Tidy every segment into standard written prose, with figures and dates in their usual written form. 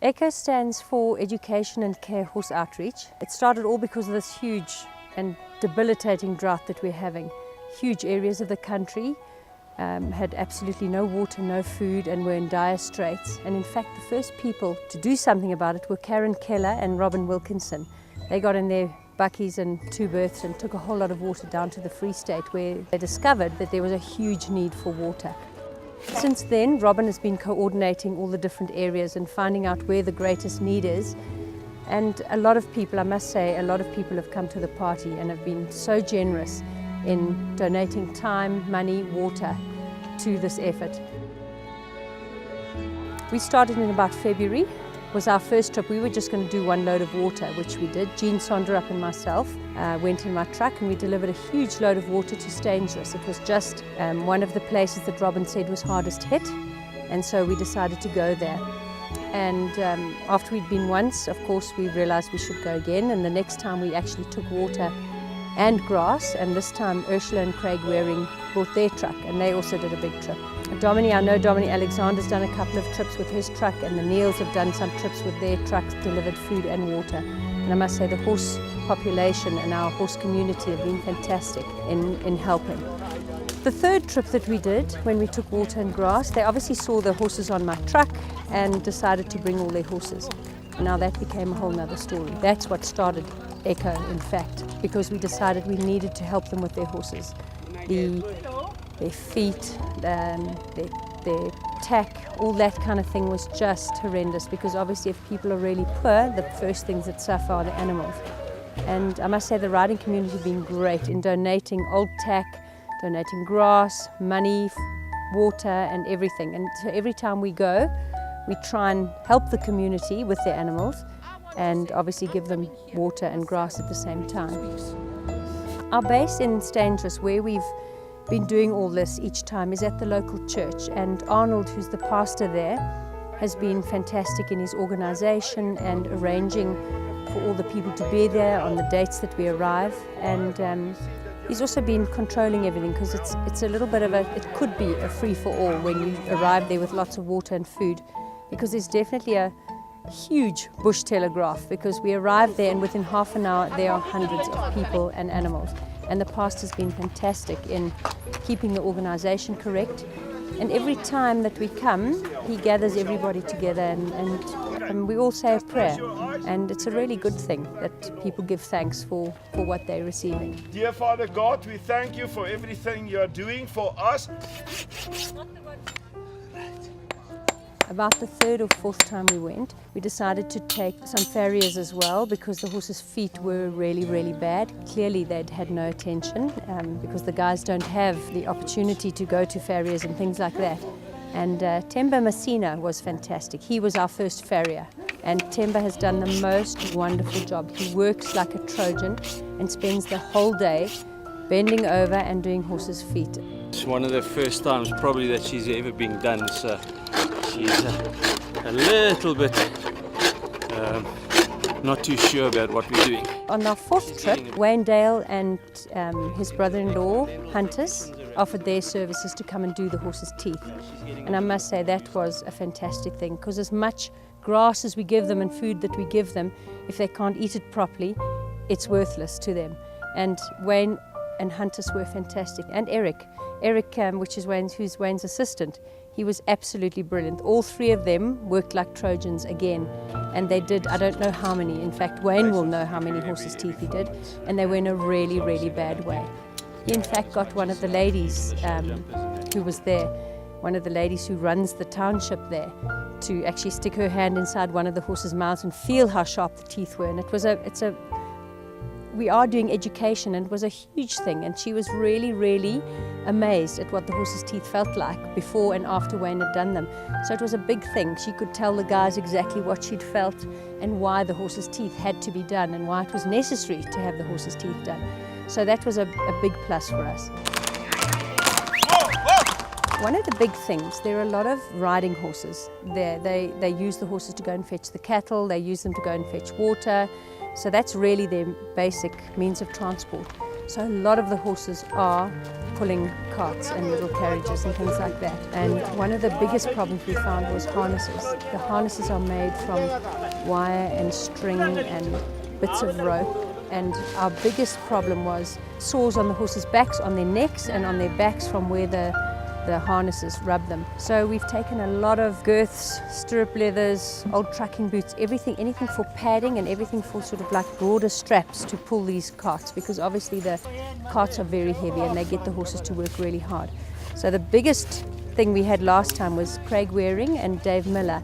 ECHO stands for Education and Care Horse Outreach. It started all because of this huge and debilitating drought that we're having. Huge areas of the country had absolutely no water, no food, and were in dire straits. And in fact, the first people to do something about it were Karen Keller and Robin Wilkinson. They got in their buckies and 2 berths and took a whole lot of water down to the Free State, where they discovered that there was a huge need for water. Since then, Robin has been coordinating all the different areas and finding out where the greatest need is. And a lot of people, I must say, a lot of people have come to the party and have been so generous in donating time, money, water to this effort. We started in about February. Was our first trip. We were just going to do 1 load of water, which we did. Jean Sonderup and myself went in my truck and we delivered a huge load of water to Stainsrus. It was just one of the places that Robin said was hardest hit, and so we decided to go there. And after we'd been once, of course, we realized we should go again, and the next time we actually took water and grass, and this time Ursula and Craig Waring brought their truck, and they also did a big trip. Dominic, I know Dominic Alexander's done a couple of trips with his truck, and the Neils have done some trips with their trucks, delivered food and water. And I must say the horse population and our horse community have been fantastic in helping. The third trip that we did, when we took water and grass, they obviously saw the horses on my truck and decided to bring all their horses. Now that became a whole nother story. That's what started ECHO, in fact, because we decided we needed to help them with their horses. Their feet, their tack, all that kind of thing was just horrendous, because obviously if people are really poor, the first things that suffer are the animals. And I must say the riding community has been great in donating old tack, donating grass, money, water and everything. And so every time we go, we try and help the community with their animals and obviously give them water and grass at the same time. Our base in Stainsrus, where we've been doing all this each time, is at the local church, and Arnold, who's the pastor there, has been fantastic in his organization and arranging for all the people to be there on the dates that we arrive. And he's also been controlling everything, because it's a little bit of it could be a free-for-all when you arrive there with lots of water and food, because there's definitely a huge bush telegraph, because we arrive there and within half an hour there are hundreds of people and animals. And the pastor's been fantastic in keeping the organization correct. And every time that we come, he gathers everybody together and we all say a prayer. And it's a really good thing that people give thanks for what they're receiving. Dear Father God, we thank you for everything you're doing for us. About the 3rd or 4th time we went, we decided to take some farriers as well, because the horses' feet were really, really bad. Clearly they'd had no attention, because the guys don't have the opportunity to go to farriers and things like that. And Temba Messina was fantastic. He was our first farrier, and Temba has done the most wonderful job. He works like a Trojan and spends the whole day bending over and doing horses' feet. It's one of the first times probably that she's ever been done, so she's a little bit not too sure about what we're doing. On our 4th trip, Wayne Dale and his brother-in-law, Hunters, offered their services to come and do the horses' teeth. And I must say that was a fantastic thing, because as much grass as we give them and food that we give them, if they can't eat it properly, it's worthless to them. And Wayne and Hunters were fantastic. And Eric, who's Wayne's assistant, he was absolutely brilliant. All 3 of them worked like Trojans again, and they did, I don't know how many. In fact, Wayne will know how many horses' teeth he did, and they were in a really, really bad way. He in fact got one of the ladies who was there, one of the ladies who runs the township there, to actually stick her hand inside one of the horses' mouths and feel how sharp the teeth were. And we are doing education, and it was a huge thing, and she was really, really amazed at what the horses' teeth felt like before and after Wayne had done them. So it was a big thing. She could tell the guys exactly what she'd felt and why the horses' teeth had to be done and why it was necessary to have the horses' teeth done. So that was a big plus for us. One of the big things, there are a lot of riding horses there. They use the horses to go and fetch the cattle, they use them to go and fetch water. So that's really their basic means of transport. So a lot of the horses are pulling carts and little carriages and things like that. And one of the biggest problems we found was harnesses. The harnesses are made from wire and string and bits of rope. And our biggest problem was sores on the horses' backs, on their necks and on their backs from where the harnesses rub them. So we've taken a lot of girths, stirrup leathers, old trucking boots, everything, anything for padding and everything for sort of like broader straps to pull these carts, because obviously the carts are very heavy and they get the horses to work really hard. So the biggest thing we had last time was Craig Waring and Dave Miller,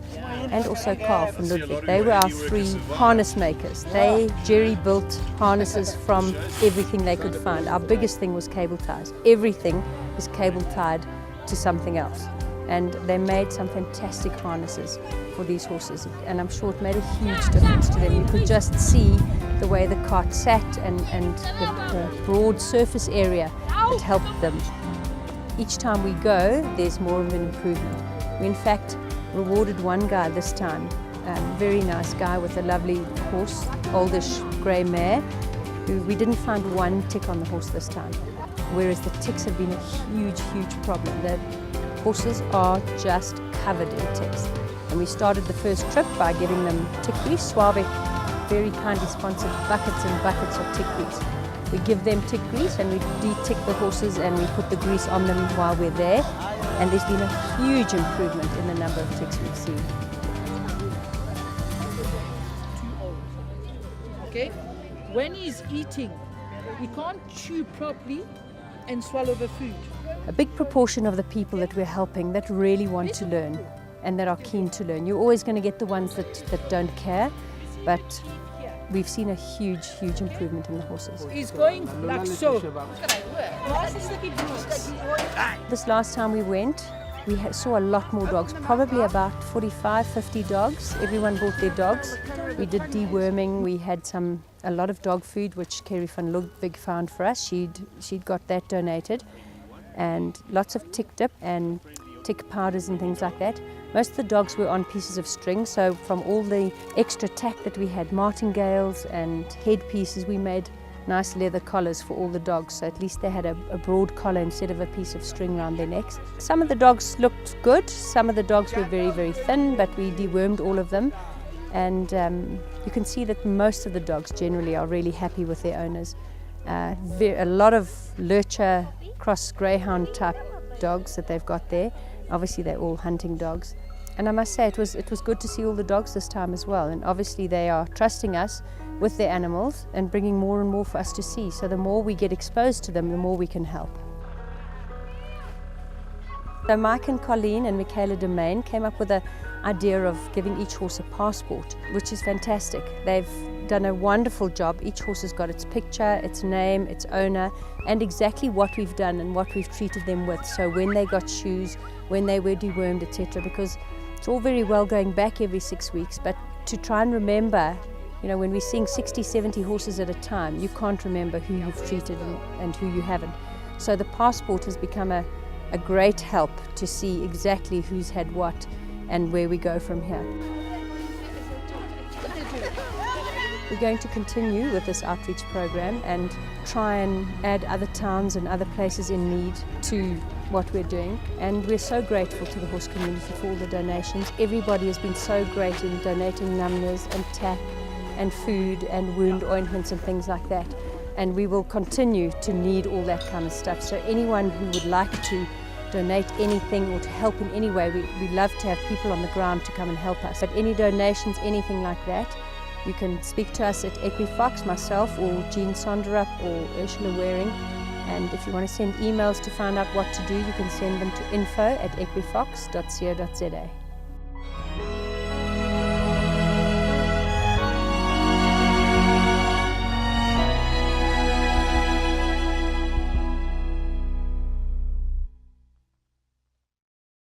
and also Carl from Ludwig. They were our 3 harness makers. They jerry-built harnesses from everything they could find. Our biggest thing was cable ties. Everything was cable tied to something else. And they made some fantastic harnesses for these horses. And I'm sure it made a huge difference to them. You could just see the way the cart sat and the broad surface area that helped them. Each time we go, there's more of an improvement. We in fact rewarded one guy this time, a very nice guy with a lovely horse, oldish grey mare, who we didn't find one tick on the horse this time, whereas the ticks have been a huge, huge problem. The horses are just covered in ticks. And we started the first trip by giving them tick grease. Swabeck very kindly sponsored buckets and buckets of tick grease. We give them tick grease and we de-tick the horses and we put the grease on them while we're there. And there's been a huge improvement in the number of ticks we've seen. Okay, when he's eating, he can't chew properly and swallow the food. A big proportion of the people that we're helping that really want to learn and that are keen to learn. You're always going to get the ones that don't care, but we've seen a huge, huge improvement in the horses. He's going like so. This last time we went, we saw a lot more dogs, probably about 45, 50 dogs. Everyone brought their dogs. We did deworming. We had a lot of dog food, which Kerry van Ludwig found for us. She'd got that donated. And lots of tick dip and tick powders and things like that. Most of the dogs were on pieces of string, so from all the extra tack that we had, martingales and headpieces, we made nice leather collars for all the dogs, so at least they had a broad collar instead of a piece of string around their necks. Some of the dogs looked good, some of the dogs were very, very thin, but we dewormed all of them. And you can see that most of the dogs generally are really happy with their owners. A lot of lurcher, cross greyhound type dogs that they've got there. Obviously they're all hunting dogs. And I must say it was good to see all the dogs this time as well. And obviously they are trusting us with their animals and bringing more and more for us to see. So the more we get exposed to them, the more we can help. So Mike and Colleen and Michaela Demain came up with an idea of giving each horse a passport, which is fantastic. They've done a wonderful job. Each horse has got its picture, its name, its owner, and exactly what we've done and what we've treated them with. So when they got shoes, when they were dewormed, etc. Because it's all very well going back every 6 weeks, but to try and remember, you know, when we're seeing 60, 70 horses at a time, you can't remember who you've treated and who you haven't. So the passport has become a great help to see exactly who's had what and where we go from here. We're going to continue with this outreach program and try and add other towns and other places in need to what we're doing. And we're so grateful to the horse community for all the donations. Everybody has been so great in donating numbers and tack and food and wound ointments and things like that. And we will continue to need all that kind of stuff. So anyone who would like to donate anything or to help in any way, we love to have people on the ground to come and help us. But any donations, anything like that, you can speak to us at Equifox, myself, or Jean Sonderup, or Ursula Waring. And if you want to send emails to find out what to do, you can send them to info@equifox.co.za.